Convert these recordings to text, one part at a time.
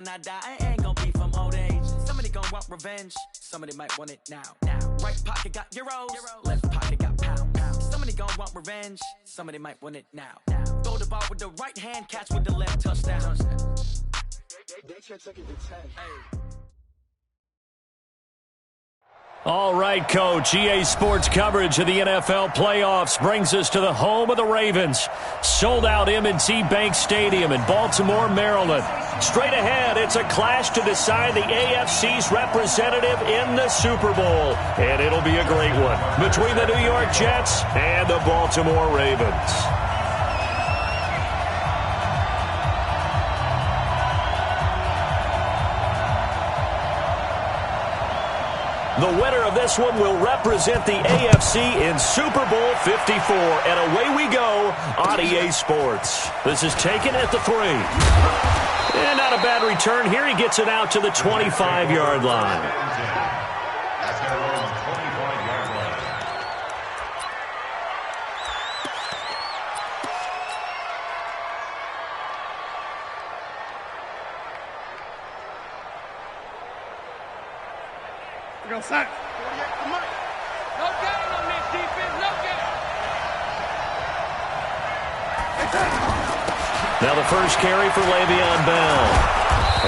When I die, I ain't gonna be from old age. Somebody gonna want revenge. Somebody might want it now. Right pocket got euros. Left pocket got pounds. Somebody gonna want revenge. Somebody might want it now. Throw the ball with the right hand, catch with the left, touchdown. They took it to 10. Hey. All right, Coach. EA Sports coverage of the NFL playoffs brings us to the home of the Ravens. Sold-out M&T Bank Stadium in Baltimore, Maryland. Straight ahead, it's a clash to decide the AFC's representative in the Super Bowl. And it'll be a great one between the New York Jets and the Baltimore Ravens. The winner of this one will represent the AFC in Super Bowl 54. And away we go on EA Sports. This is taken at the 3. And not a bad return here. He gets it out to the 25-yard line. Go sack. No gain on this defense. No gain. Now the first carry for Le'Veon Bell.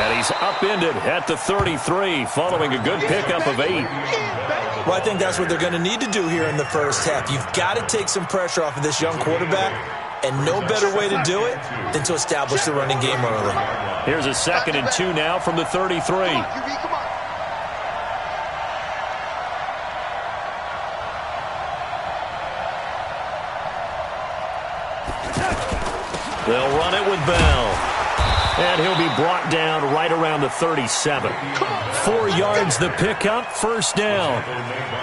And he's upended at the 33 following a good pickup of 8. Well, I think that's what they're going to need to do here in the first half. You've got to take some pressure off of this young quarterback, and no better way to do it than to establish the running game early. Here's a 2nd and 2 now from the 33. They'll run it with Bell. And he'll be brought down right around the 37. 4 yards the pickup, first down.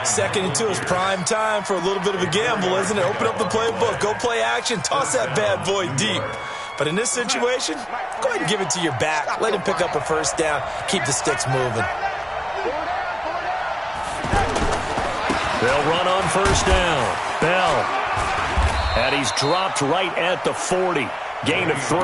2nd and 2 is prime time for a little bit of a gamble, isn't it? Open up the playbook, go play action, toss that bad boy deep. But in this situation, go ahead and give it to your back. Let him pick up a first down, keep the sticks moving. They'll run on first down. Bell. And he's dropped right at the 40. Gain of 3.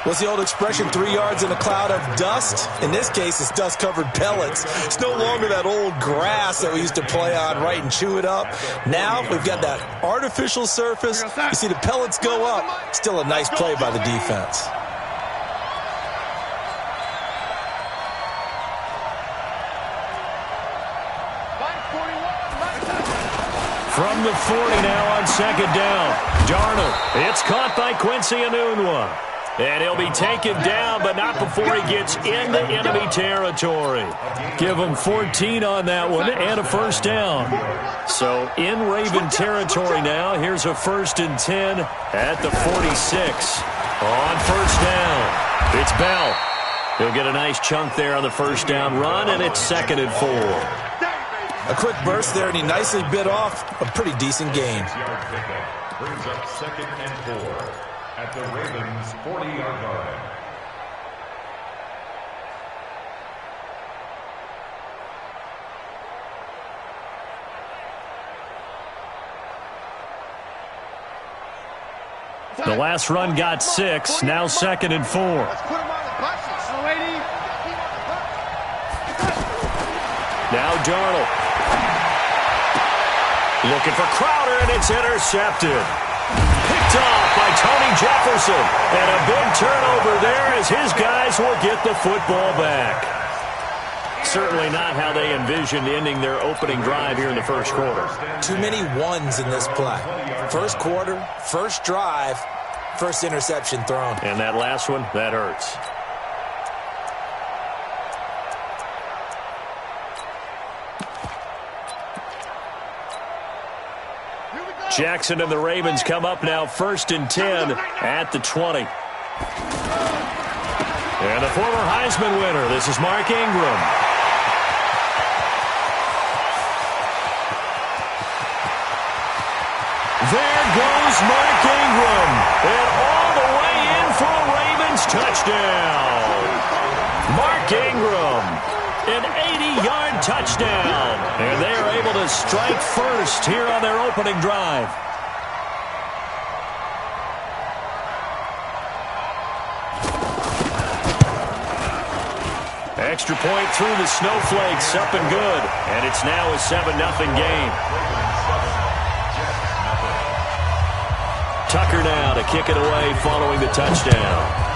What's the old expression, 3 yards in a cloud of dust? In this case, it's dust-covered pellets. It's no longer that old grass that we used to play on, right, and chew it up. Now we've got that artificial surface. You see the pellets go up. Still a nice play by the defense. From the 40 now on 2nd down. Darnold. It's caught by Quincy Enunwa. And he'll be taken down, but not before he gets into enemy territory. Give him 14 on that one and a first down. So in Raven territory now. Here's a 1st and 10 at the 46. On first down, it's Bell. He'll get a nice chunk there on the first down run, and it's 2nd and 4. A quick burst there, and he nicely bit off a pretty decent gain. Brings up 2nd and 4 at the Ravens' 40-yard line. The last run got 6. Now 2nd and 4. Now Darnold. Looking for Crowder, and it's intercepted. Picked off by Tony Jefferson. And a big turnover there as his guys will get the football back. Certainly not how they envisioned ending their opening drive here in the first quarter. Too many ones in this play. First quarter, first drive, first interception thrown. And that last one, that hurts. Jackson and the Ravens come up now 1st and 10 at the 20. And the former Heisman winner, this is Mark Ingram. There goes Mark Ingram. And all the way in for a Ravens touchdown. Mark Ingram. An 80-yard touchdown. And they are able to strike first here on their opening drive. Extra point through the snowflakes, up and good. And it's now a 7-0 game. Tucker now to kick it away following the touchdown.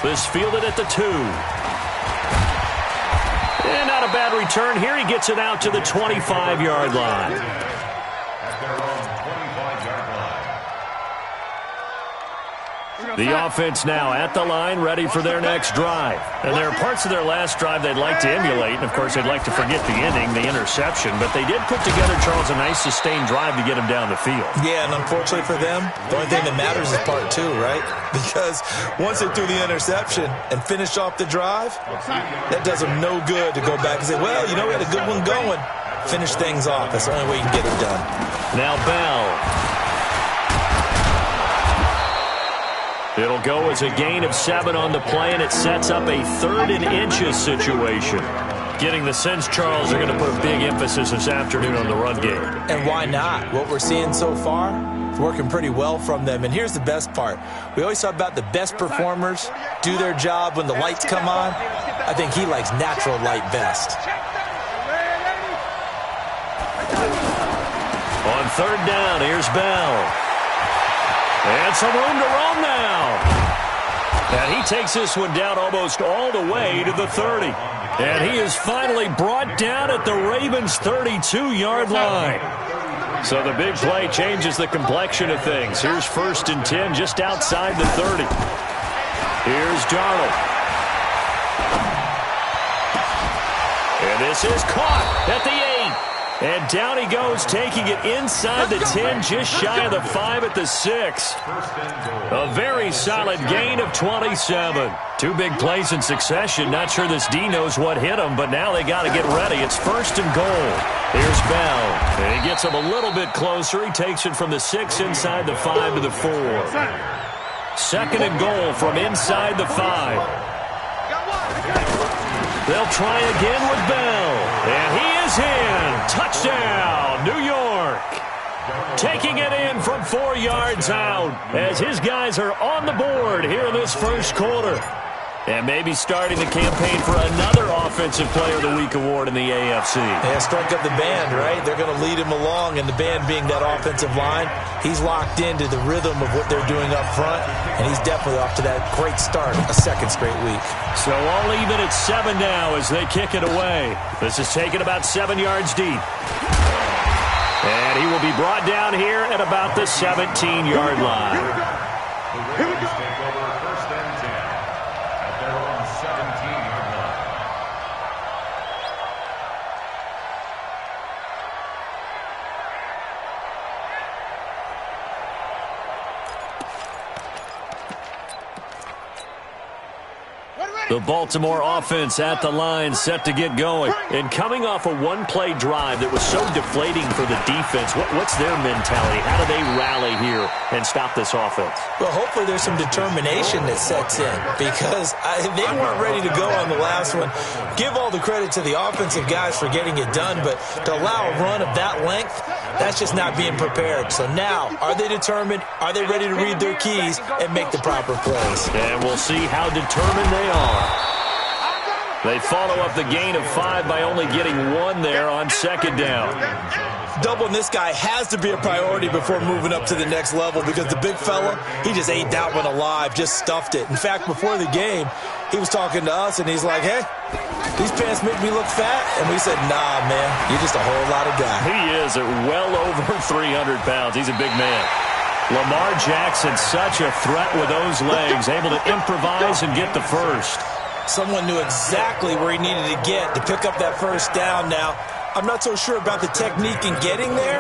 This fielded at the 2. And not a bad return here. He gets it out to the 25-yard line. At their own 25-yard line. The offense now at the line, ready for their next drive. And there are parts of their last drive they'd like to emulate. And, of course, they'd like to forget the ending, the interception. But they did put together, Charles, a nice sustained drive to get them down the field. Yeah, and unfortunately for them, the only thing that matters is part 2, right? Because once they threw the interception and finished off the drive, that does them no good to go back and say, well, you know, we had a good one going. Finish things off. That's the only way you can get it done. Now Bell. It'll go as a gain of 7 on the play, and it sets up a 3rd and inches situation. Getting the sense, Charles, they're going to put a big emphasis this afternoon on the run game. And why not? What we're seeing so far is working pretty well from them. And here's the best part. We always talk about the best performers do their job when the lights come on. I think he likes natural light best. On 3rd down, here's Bell. And some room to roam now. And he takes this one down almost all the way to the 30. And he is finally brought down at the Ravens' 32-yard line. So the big play changes the complexion of things. Here's 1st and 10 just outside the 30. Here's Darnold. And this is caught at the 8. And down he goes, taking it inside the 10, just shy of the 5 at the 6. A very solid gain of 27. 2 big plays in succession. Not sure this D knows what hit him, but now they got to get ready. It's 1st and goal. Here's Bell. And he gets him a little bit closer. He takes it from the 6 inside the 5 to the 4. 2nd and goal from inside the 5. They'll try again with Bell. And he is in. Touchdown, New York. Taking it in from 4 yards out as his guys are on the board here in this 1st quarter. And maybe starting the campaign for another Offensive Player of the Week award in the AFC. Yeah, strike up the band, right? They're going to lead him along, and the band being that offensive line, he's locked into the rhythm of what they're doing up front, and he's definitely off to that great start, a 2nd straight week. So all even at 7 now as they kick it away. This is taken about 7 yards deep. And he will be brought down here at about the 17-yard line. The Ravens take over 1st and 10 at their own 17-yard line. The Baltimore offense at the line, set to get going. And coming off a one-play drive that was so deflating for the defense, what's their mentality? How do they rally here and stop this offense? Well, hopefully there's some determination that sets in because they weren't ready to go on the last one. Give all the credit to the offensive guys for getting it done, but to allow a run of that length, that's just not being prepared. So now, are they determined? Are they ready to read their keys and make the proper plays? And we'll see how determined they are. They follow up the gain of 5 by only getting 1 there on 2nd down. Doubling this guy has to be a priority before moving up to the next level because the big fella, he just ate that one alive, just stuffed it. In fact, before the game, he was talking to us, and he's like, hey, these pants make me look fat. And we said, nah, man, you're just a whole lot of guy. He is at well over 300 pounds. He's a big man. Lamar Jackson, such a threat with those legs, able to improvise and get the first. Someone knew exactly where he needed to get to pick up that 1st down now. I'm not so sure about the technique in getting there,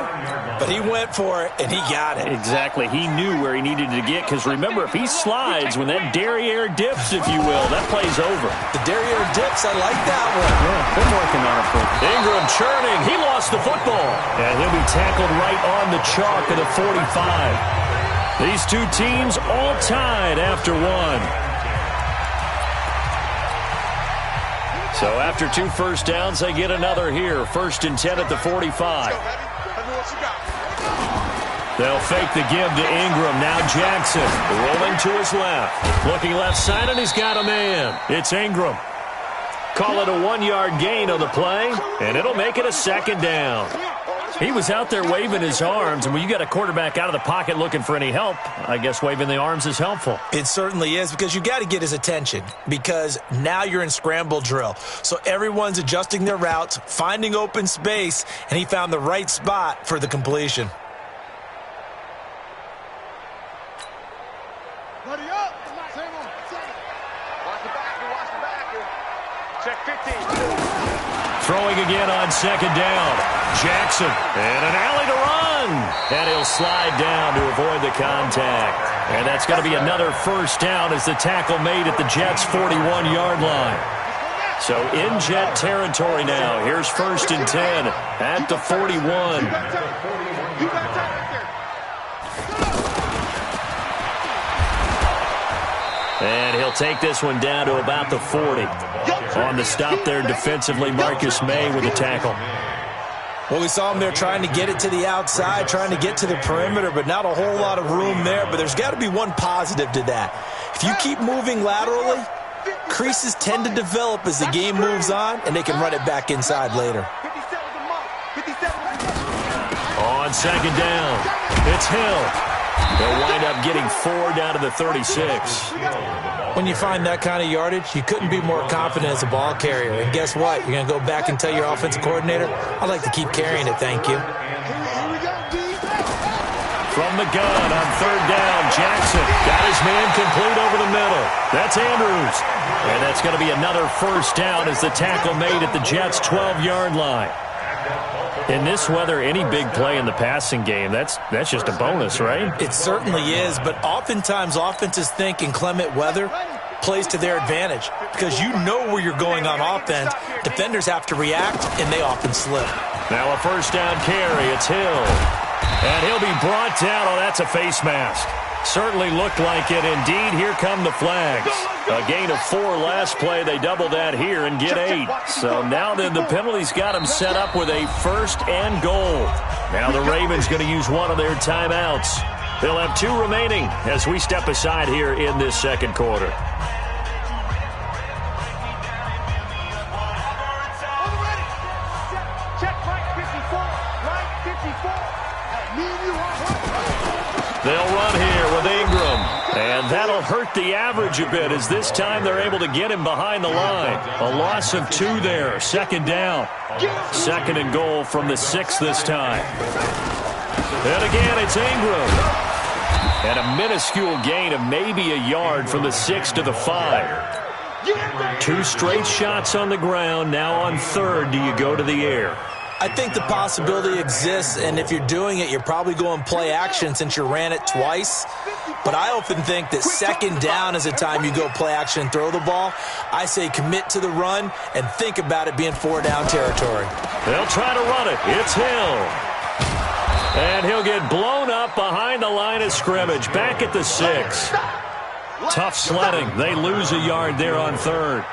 but he went for it, and he got it. Exactly. He knew where he needed to get, because remember, if he slides, when that derriere dips, if you will, that play's over. The derriere dips, I like that one. Yeah, been working on it for Ingram churning. He lost the football. And he'll be tackled right on the chalk of the 45. These two teams all tied after 1. So after 2 first downs, they get another here. 1st and 10 at the 45. They'll fake the give to Ingram. Now Jackson rolling to his left. Looking left side, and he's got a man. It's Ingram. Call it a 1-yard gain on the play, and it'll make it a second down. He was out there waving his arms, and when you got a quarterback out of the pocket looking for any help, I guess waving the arms is helpful. It certainly is, because you got to get his attention, because now you're in scramble drill. So everyone's adjusting their routes, finding open space, and he found the right spot for the completion. Buddy up. Same on. Watch the backer. Check 15. Throwing again on second down. Jackson, and an alley to run. And he'll slide down to avoid the contact. And that's going to be another first down as the tackle made at the Jets' 41-yard line. So in Jet territory now. Here's 1st and 10 at the 41. And he'll take this one down to about the 40. On the stop there defensively, Marcus May with the tackle. Well, we saw him there trying to get it to the outside, trying to get to the perimeter, but not a whole lot of room there. But there's got to be one positive to that. If you keep moving laterally, creases tend to develop as the game moves on, and they can run it back inside later. On second down, it's Hill. They'll wind up getting 4 down to the 36. When you find that kind of yardage, you couldn't be more confident as a ball carrier. And guess what? You're going to go back and tell your offensive coordinator, I'd like to keep carrying it, thank you. From the gun on 3rd down, Jackson got his man complete over the middle. That's Andrews. And that's going to be another first down as the tackle made at the Jets' 12-yard line. In this weather, any big play in the passing game, that's just a bonus, right? It certainly is, but oftentimes offenses think inclement weather plays to their advantage because you know where you're going on offense. Defenders have to react, and they often slip. Now a first down carry. It's Hill. And he'll be brought down. Oh, that's a face mask. Certainly looked like it. Indeed, here come the flags. A gain of 4 last play. They double that here and get 8. So now then the penalty's got them set up with a 1st and goal. Now the Ravens going to use one of their timeouts. They'll have 2 remaining as we step aside here in this second quarter. They'll run here with Ingram. And that'll hurt the average a bit as this time they're able to get him behind the line. A loss of 2 there. 2nd down. 2nd and goal from the 6 this time. And again, it's Ingram. And a minuscule gain of maybe a yard from the 6 to the 5. 2 straight shots on the ground. Now on 3rd, do you go to the air? I think the possibility exists, and if you're doing it, you're probably going play action since you ran it twice. But I often think that 2nd down is the time you go play action and throw the ball. I say commit to the run and think about it being 4-down territory. They'll try to run it. It's Hill. And he'll get blown up behind the line of scrimmage. Back at the 6. Tough sledding. They lose a yard there on 3rd.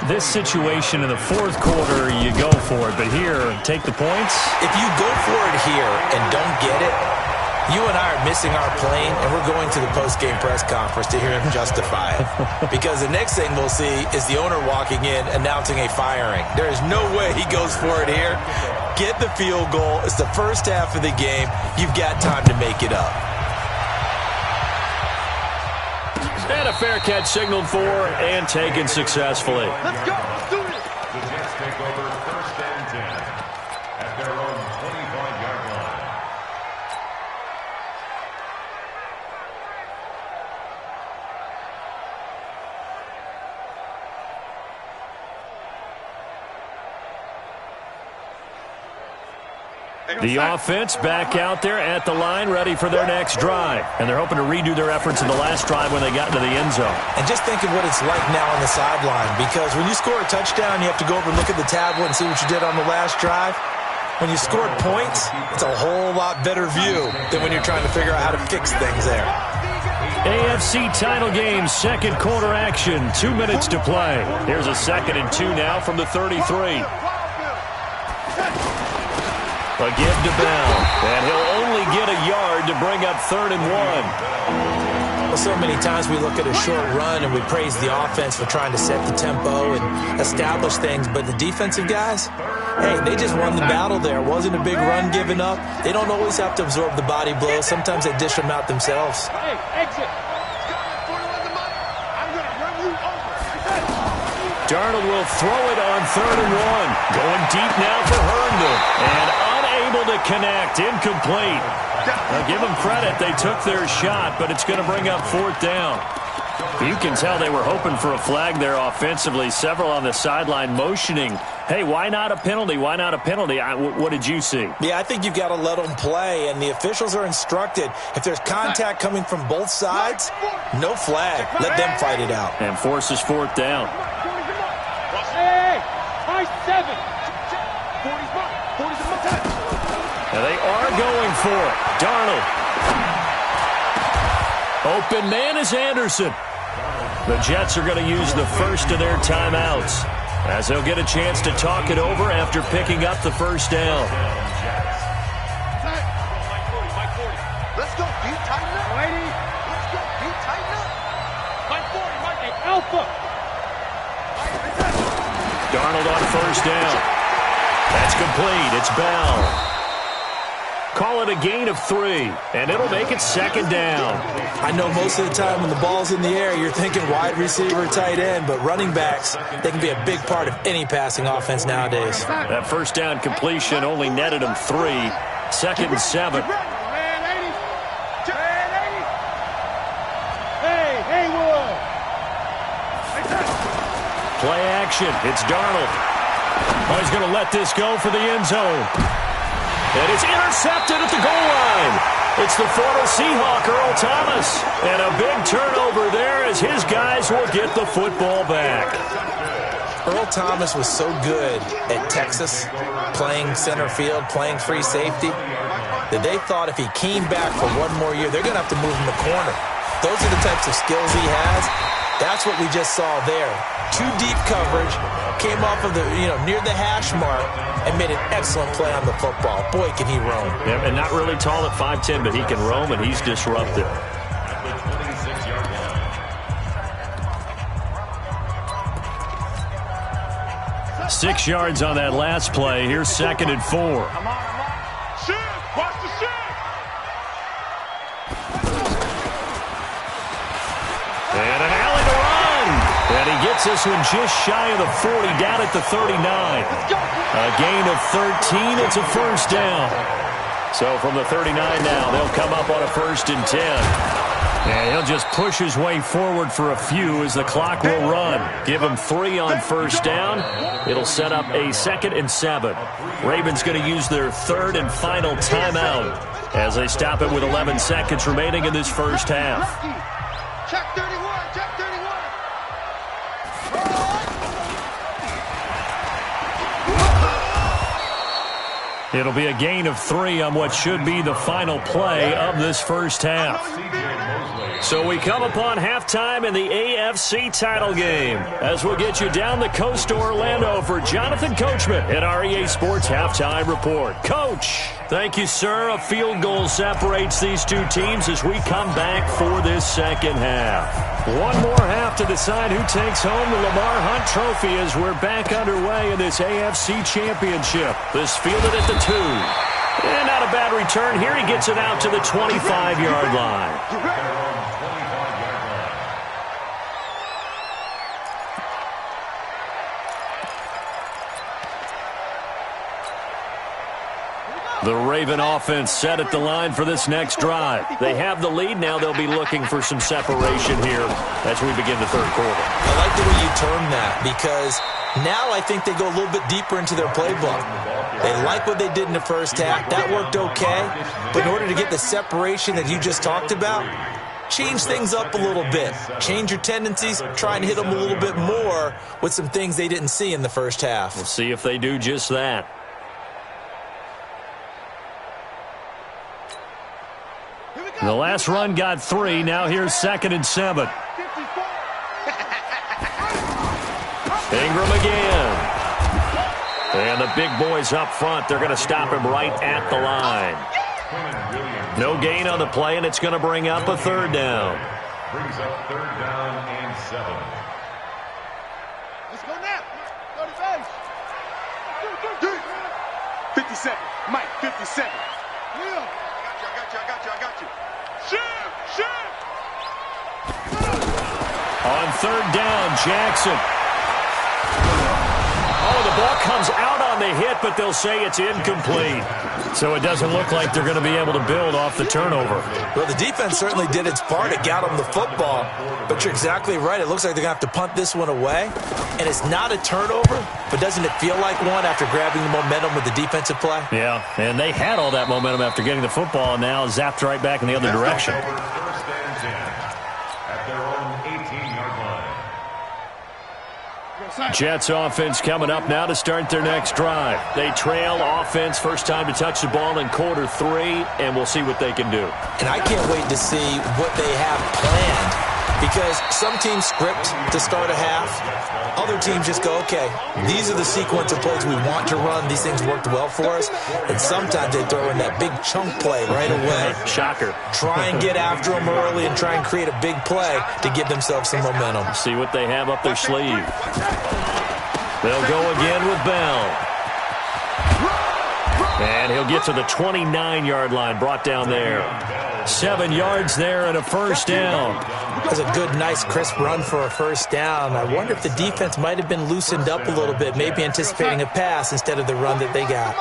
This situation in the 4th quarter, you go for it. But here, take the points. If you go for it here and don't get it, you and I are missing our plane, and we're going to the post-game press conference to hear him justify it. Because the next thing we'll see is the owner walking in announcing a firing. There is no way he goes for it here. Get the field goal. It's the first half of the game. You've got time to make it up. And a fair catch signaled for and taken successfully. Let's go. Let's do it. The Jets take over 1st and 10 at their own 25-yard line. The offense back out there at the line, ready for their next drive. And they're hoping to redo their efforts in the last drive when they got into the end zone. And just think of what it's like now on the sideline, because when you score a touchdown, you have to go over and look at the tablet and see what you did on the last drive. When you scored points, it's a whole lot better view than when you're trying to figure out how to fix things there. AFC title game, 2nd quarter action, 2 minutes to play. Here's a 2nd and 2 now from the 33. A give to Bell, and he'll only get a yard to bring up 3rd and 1. Well, so many times we look at a short run and we praise the offense for trying to set the tempo and establish things, but the defensive guys, hey, they just won the battle there. It wasn't a big run given up. They don't always have to absorb the body blows. Sometimes they dish them out themselves. Hey, exit. Darnold will throw it on 3rd and 1. Going deep now for Herndon. And unable to connect. Incomplete. Now give them credit. They took their shot, but it's going to bring up 4th down. You can tell they were hoping for a flag there offensively. Several on the sideline motioning, hey, why not a penalty? Why not a penalty? What did you see? Yeah, I think you've got to let them play, and the officials are instructed. If there's contact coming from both sides, no flag. Let them fight it out. And forces 4th down. Hey, high 7. And they are going for it. Darnold. Open man is Anderson. The Jets are going to use the first of their timeouts as they'll get a chance to talk it over after picking up the first down. Let's go, D. Tighten up. Lady. Let's go, D. Tighten up. Mike 40, Mike 8, Alpha. Darnold on first down. That's complete. It's Bell. Call it a gain of 3, and it'll make it 2nd down. I know most of the time when the ball's in the air, you're thinking wide receiver, tight end, but running backs, they can be a big part of any passing offense nowadays. That first down completion only netted him 3. 2nd and 7. Hey, Haywood. Play action. It's Darnold. Oh, he's going to let this go for the end zone. And it's intercepted at the goal line. It's the former Seahawk, Earl Thomas. And a big turnover there as his guys will get the football back. Earl Thomas was so good at Texas, playing center field, playing free safety, that they thought if he came back for one more year, they're going to have to move him to corner. Those are the types of skills he has. That's what we just saw there. 2 deep coverage, came off of the, near the hash mark, and made an excellent play on the football. Boy, can he roam. Yeah, and not really tall at 5'10", but he can roam, and he's disruptive. The 6 yards on that last play. Here's 2nd and 4. Shit, watch the shit. And an alley to run. And he gets this one just shy of the 40, down at the 39. A gain of 13. It's a first down. So from the 39 now, they'll come up on a 1st and 10. And he'll just push his way forward for a few as the clock will run. Give him 3 on first down. It'll set up a 2nd and 7. Ravens going to use their 3rd and final timeout as they stop it with 11 seconds remaining in this first half. Check 31, check 31. It'll be a gain of 3 on what should be the final play of this first half. So we come upon halftime in the AFC title game as we'll get you down the coast to Orlando for Jonathan Coachman at our EA Sports Halftime Report. Coach, thank you, sir. A field goal separates these two teams as we come back for this second half. One more half to decide who takes home the Lamar Hunt Trophy as we're back underway in this AFC Championship. This fielded at the 2. And not a bad return here. He gets it out to the 25-yard line. The Raven offense set at the line for this next drive. They have the lead. Now they'll be looking for some separation here as we begin the third quarter. I like the way you term that because now I think they go a little bit deeper into their playbook. They like what they did in the first half. That worked okay. But in order to get the separation that you just talked about, change things up a little bit. Change your tendencies. Try and hit them a little bit more with some things they didn't see in the first half. We'll see if they do just that. The last run got 3. Now here's 2nd and 7. Ingram again. And the big boys up front, they're going to stop him right at the line. No gain on the play, and it's going to bring up a third down. Brings up third down and 7. Let's go now. 30 base. 57. Mike, 57. Yeah. I got you. Shit. On third down, Jackson. Oh, the ball comes out on the hit, but they'll say it's incomplete. So it doesn't look like they're going to be able to build off the turnover. Well, the defense certainly did its part. It got them the football. But you're exactly right. It looks like they're going to have to punt this one away. And it's not a turnover, but doesn't it feel like one after grabbing the momentum with the defensive play? Yeah, and they had all that momentum after getting the football, and now zapped right back in the other direction. First and 10 at their own 18-yard line. Jets offense coming up now to start their next drive. They trail offense, first time to touch the ball in quarter 3, and we'll see what they can do. And I can't wait to see what they have planned, because some teams script to start a half. Other teams just go, okay, these are the sequence of plays we want to run. These things worked well for us. And sometimes they throw in that big chunk play right away. Shocker. Try and get after them early and try and create a big play to give themselves some momentum. See what they have up their sleeve. They'll go again with Bell. And he'll get to the 29-yard line, brought down there. 7 yards there and a first down. That's a good, nice, crisp run for a first down. I wonder if the defense might have been loosened up a little bit, maybe anticipating a pass instead of the run that they got.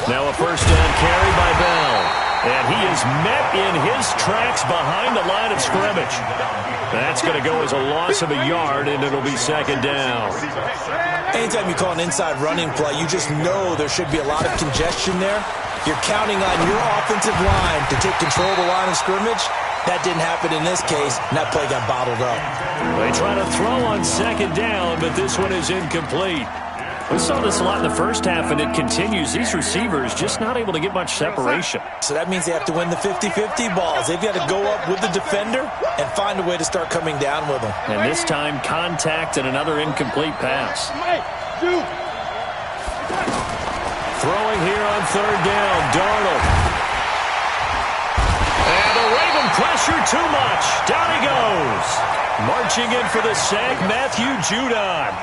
Now a first down carry by Bell. And he is met in his tracks behind the line of scrimmage. That's going to go as a loss of a yard, and it'll be second down. Anytime you call an inside running play, you just know there should be a lot of congestion there. You're counting on your offensive line to take control of the line of scrimmage. That didn't happen in this case, and that play got bottled up. They try to throw on second down, but this one is incomplete. We saw this a lot in the first half, and it continues. These receivers just not able to get much separation. So that means they have to win the 50-50 balls. They've got to go up with the defender and find a way to start coming down with them. And this time, contact and another incomplete pass. Throwing here on third down, Darnold. And the Raven pressure too much. Down he goes. Marching in for the sack, Matthew Judon.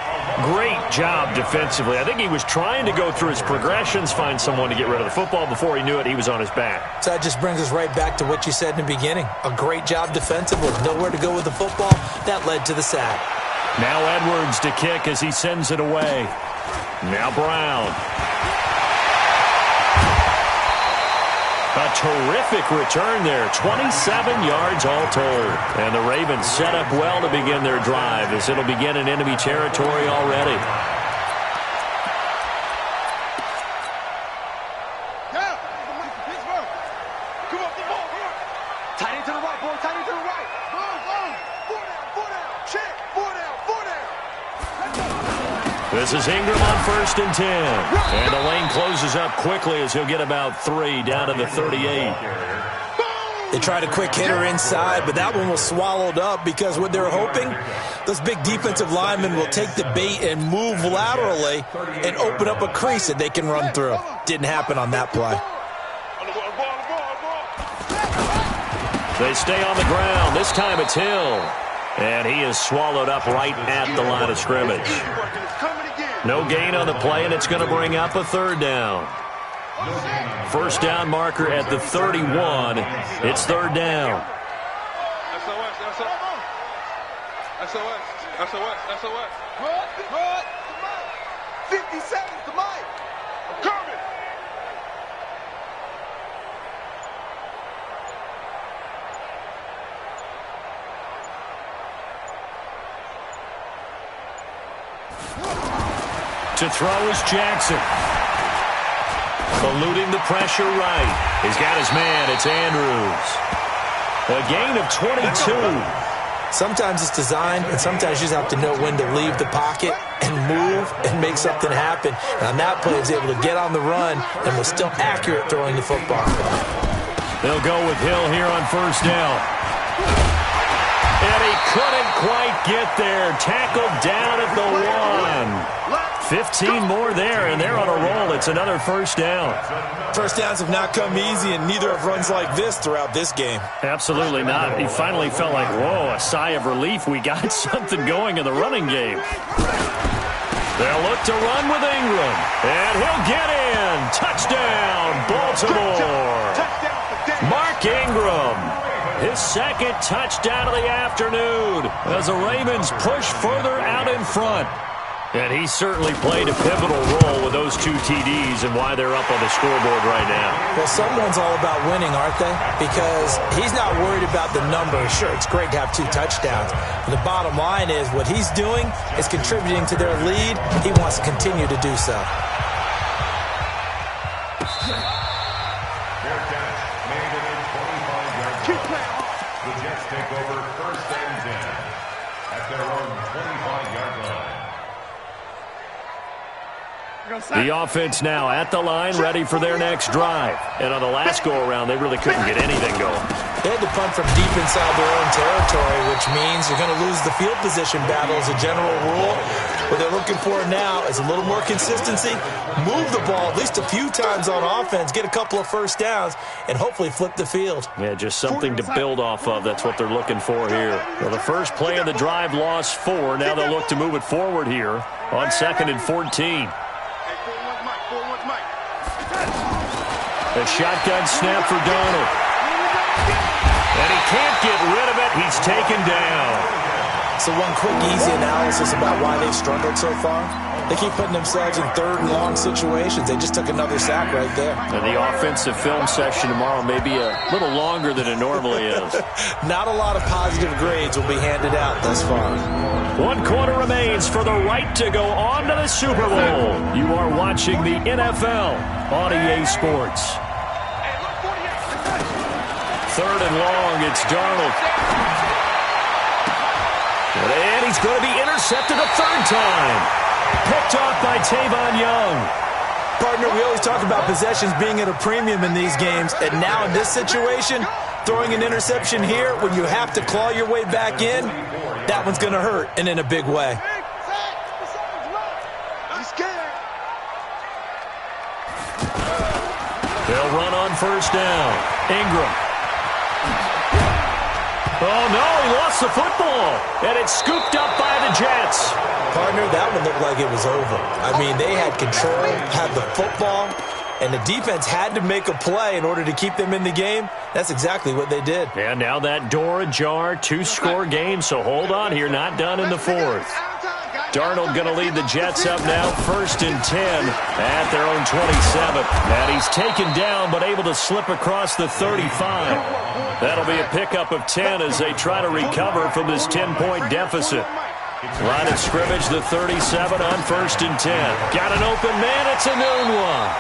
Great job defensively. I think he was trying to go through his progressions, find someone to get rid of the football. Before he knew it, he was on his back. So that just brings us right back to what you said in the beginning. A great job defensively. Nowhere to go with the football. That led to the sack. Now Edwards to kick as he sends it away. Now Brown. A terrific return there. 27 yards all told. And the Ravens set up well to begin their drive as it'll begin in enemy territory already. Tight end to the right, boy. Tight end to the right. Four down. Check. Four down. This is Ingram on first and 10. And the lane closes up quickly as he'll get about 3 down to the 38. They tried a quick hitter inside, but that one was swallowed up because what they're hoping, those big defensive linemen will take the bait and move laterally and open up a crease that they can run through. Didn't happen on that play. They stay on the ground. This time it's Hill. And he is swallowed up right at the line of scrimmage. No gain on the play, and it's going to bring up a third down. First down marker at the 31. It's third down. SOS. 50 seconds to Mike. I'm coming. To throw is Jackson. Eluding the pressure right. He's got his man. It's Andrews. A gain of 22. Sometimes it's designed, and sometimes you just have to know when to leave the pocket and move and make something happen. And on that play, he was able to get on the run and was still accurate throwing the football. They'll go with Hill here on first down. And he couldn't quite get there. Tackled down at the 1. 15 more there, and they're on a roll. It's another first down. First downs have not come easy, and neither have runs like this throughout this game. Absolutely not. He finally felt like, whoa, a sigh of relief. We got something going in the running game. They'll look to run with Ingram, and he'll get in. Touchdown, Baltimore. Mark Ingram, his second touchdown of the afternoon as the Ravens push further out in front. And he certainly played a pivotal role with those 2 TDs and why they're up on the scoreboard right now. Well, someone's all about winning, aren't they? Because he's not worried about the numbers. Sure, it's great to have 2 touchdowns. But the bottom line is what he's doing is contributing to their lead. He wants to continue to do so. The Jets take over first and 10 at their own 25-yard line. The offense now at the line, ready for their next drive. And on the last go-around, they really couldn't get anything going. They had to punt from deep inside their own territory, which means you're going to lose the field position battle as a general rule. What they're looking for now is a little more consistency, move the ball at least a few times on offense, get a couple of first downs, and hopefully flip the field. Yeah, just something to build off of. That's what they're looking for here. Well, the first play of the drive lost 4. Now they'll look to move it forward here on 2nd and 14. A shotgun snap for Darnold. And he can't get rid of it. He's taken down. So one quick, easy analysis about why they've struggled so far. They keep putting themselves in 3rd and long situations. They just took another sack right there. And the offensive film session tomorrow may be a little longer than it normally is. Not a lot of positive grades will be handed out thus far. 1 quarter remains for the right to go on to the Super Bowl. You are watching the NFL on EA Sports. 3rd and long, it's Darnold. And he's going to be intercepted a 3rd time. Picked off by Tavon Young. Partner, we always talk about possessions being at a premium in these games, and now in this situation, throwing an interception here when you have to claw your way back in, that one's going to hurt, and in a big way. They'll run on first down. Ingram. Oh, no, he lost the football, and it's scooped up by the Jets. Partner, that one looked like it was over. I mean, they had control, had the football, and the defense had to make a play in order to keep them in the game. That's exactly what they did. And now that door ajar, 2-score game, so hold on here, not done in the 4th. Darnold going to lead the Jets up now, 1st and 10 at their own 27. And he's taken down but able to slip across the 35. That'll be a pickup of 10 as they try to recover from this 10-point deficit. Line of scrimmage, the 37 on 1st and 10. Got an open man, it's a noon one.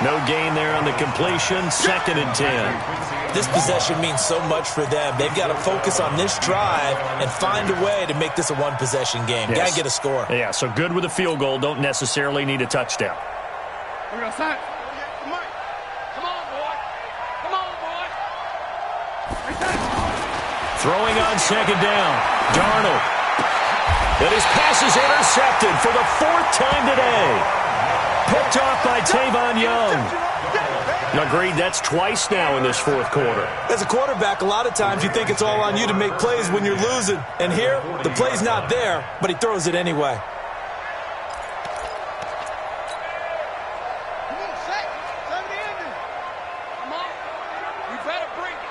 No gain there on the completion, 2nd and 10. This possession means so much for them. They've got to focus on this drive and find a way to make this a one-possession game. Yes. Got to get a score. Yeah, so good with a field goal. Don't necessarily need a touchdown. We're going to sign. Come on, boy. Come on, boy. Throwing on 2nd down. Darnold. And his pass is intercepted for the 4th time today. Picked off by Tavon Young. Agreed, that's twice now in this 4th quarter. As a quarterback, a lot of times you think it's all on you to make plays when you're losing. And here, the play's not there, but he throws it anyway. Come on, Shaq. Serve the ending. Come on. You better bring it.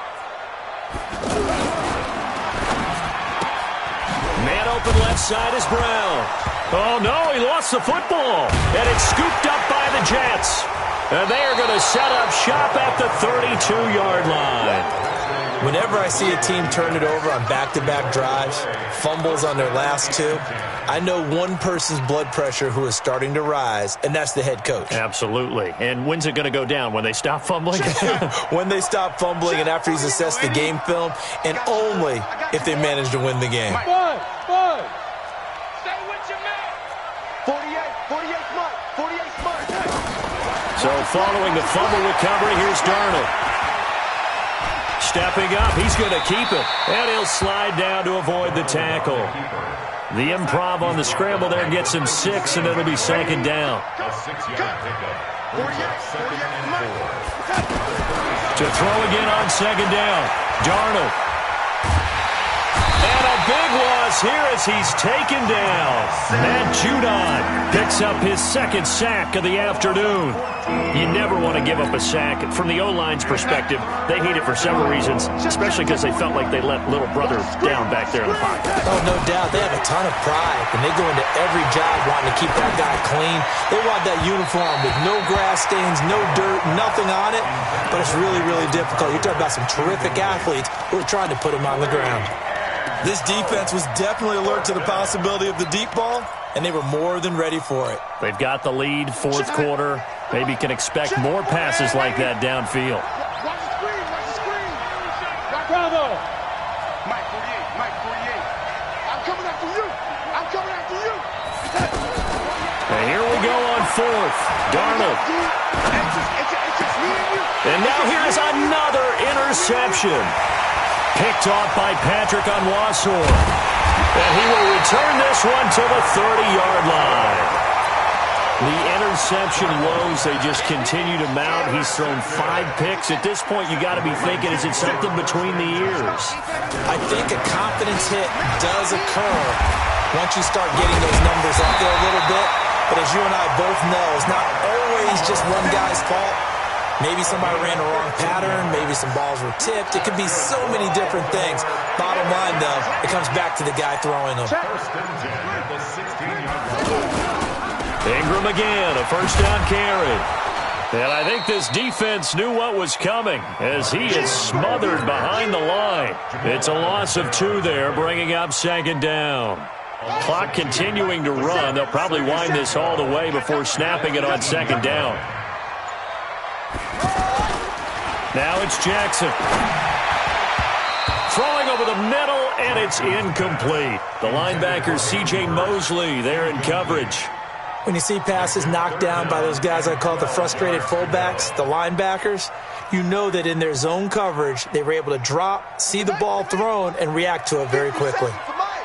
Man open left side is Brown. Oh, no, he lost the football. And it's scooped up by the Jets. And they are going to set up shop at the 32-yard line. Whenever I see a team turn it over on back-to-back drives, fumbles on their last 2, I know one person's blood pressure who is starting to rise, and that's the head coach. Absolutely. And when's it going to go down? When they stop fumbling? When they stop fumbling and after he's assessed the game film, and only if they manage to win the game. One. Stay with your man. 48 smart. So following the fumble recovery, here's Darnold. Stepping up, he's going to keep it. And he'll slide down to avoid the tackle. The improv on the scramble there gets him 6, and it'll be second down. A 6-yard pickup. Second and 4. To throw again on second down. Darnold. And a big loss here as he's taken down. Matt Judon picks up his second sack of the afternoon. You never want to give up a sack. From the O-line's perspective, they hate it for several reasons, especially because they felt like they let little brother down back there in the pocket. Oh, no doubt. They have a ton of pride, and they go into every job wanting to keep that guy clean. They want that uniform with no grass stains, no dirt, nothing on it, but it's really, really difficult. You're talking about some terrific athletes who are trying to put him on the ground. This defense was definitely alert to the possibility of the deep ball, and they were more than ready for it. They've got the lead, fourth quarter. Maybe can expect more passes like that downfield. Watch the screen, watch the screen. Bravo. Mike 48, Mike 48. I'm coming after you. I'm coming after you. And here we go on fourth. Darnold. It's just me and you. And now here's another interception. Picked off by Patrick Onwuasor. And he will return this one to the 30-yard line. The interception woes, they just continue to mount. He's thrown 5 picks. At this point, you got to be thinking, is it something between the ears? I think a confidence hit does occur once you start getting those numbers up there a little bit. But as you and I both know, it's not always just one guy's fault. Maybe somebody ran the wrong pattern. Maybe some balls were tipped. It could be so many different things. Bottom line, though, it comes back to the guy throwing them. First and 10 at the 16-yard line. Ingram again, a first down carry. And I think this defense knew what was coming as he is smothered behind the line. It's a loss of 2 there, bringing up second down. Clock continuing to run. They'll probably wind this all the way before snapping it on second down. Now it's Jackson. Throwing over the middle, and it's incomplete. The linebacker, C.J. Mosley, there in coverage. When you see passes knocked down by those guys I call the frustrated fullbacks, the linebackers, you know that in their zone coverage, they were able to drop, see the ball thrown, and react to it very quickly.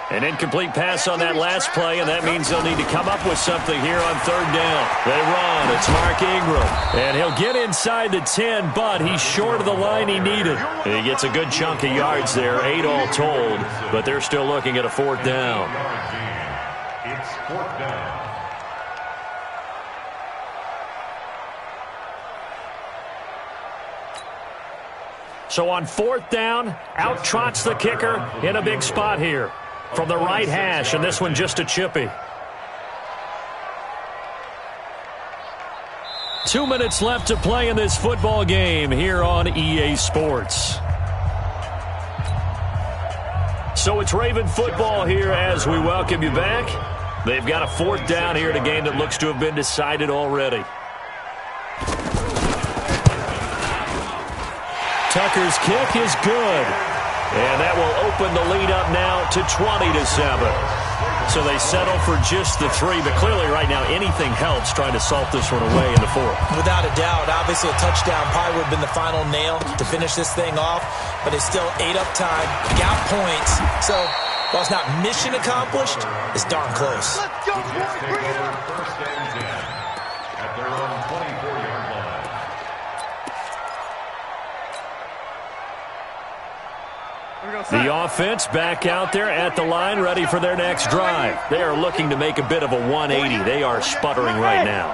An incomplete pass on that last play, and that means they'll need to come up with something here on third down. They run. It's Mark Ingram. And he'll get inside the 10, but he's short of the line he needed. He gets a good chunk of yards there, 8 all told, but they're still looking at a fourth down. It's fourth down. So on fourth down, out trots the kicker in a big spot here. From the right hash, and this one just a chippy. 2 minutes left to play in this football game here on EA Sports. So it's Raven football here as we welcome you back. They've got a fourth down here in a game that looks to have been decided already. Tucker's kick is good. And that will open the lead up now to 20-7. So they settle for just the 3, but clearly right now anything helps trying to salt this one away in the fourth. Without a doubt, obviously a touchdown probably would have been the final nail to finish this thing off, but it's still 8 up time, got points. So while it's not mission accomplished, it's darn close. Let's go, boy. Bring it up. First and 10 at their own 24-yard line. The offense back out there at the line, ready for their next drive. They are looking to make a bit of a 180. They are sputtering right now.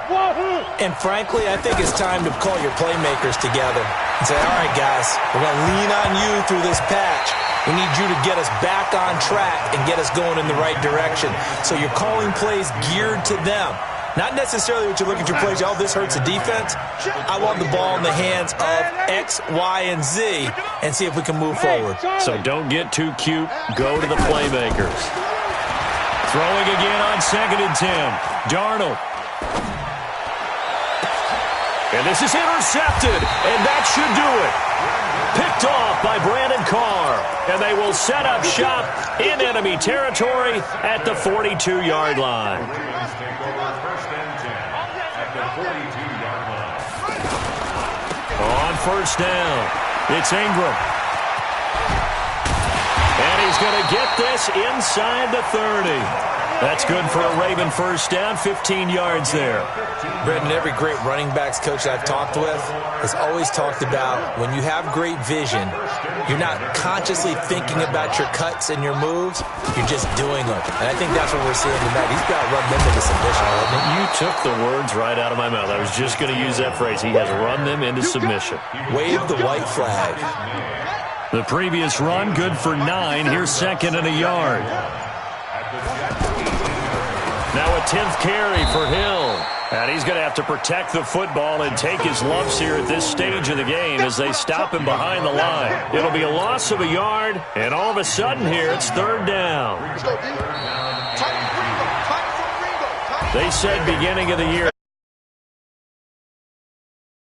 And frankly, I think it's time to call your playmakers together and say, all right, guys, we're going to lean on you through this patch. We need you to get us back on track and get us going in the right direction. So you're calling plays geared to them. Not necessarily what you look at your plays, oh, this hurts the defense. I want the ball in the hands of X, Y, and Z and see if we can move forward. So don't get too cute. Go to the playmakers. Throwing again on second and 10. Darnold. And this is intercepted, and that should do it. Picked off by Brandon Carr, and they will set up shop in enemy territory at the 42-yard line. Take over first and 10 at the 42-yard line. On first down, it's Ingram. he's going to get this inside the 30. That's good for a Raven first down, 15 yards there. Brendan, every great running backs coach I've talked with has always talked about when you have great vision, you're not consciously thinking about your cuts and your moves, you're just doing them. And I think that's what we're seeing tonight. He's got to run them into submission. You took the words right out of my mouth. I was just going to use that phrase. He has run them into submission. Wave the white flag. The previous run, good for 9. Here's second and a yard. Now a 10th carry for Hill. And he's going to have to protect the football and take his lumps here at this stage of the game as they stop him behind the line. It'll be a loss of a yard, and all of a sudden here it's third down. They said beginning of the year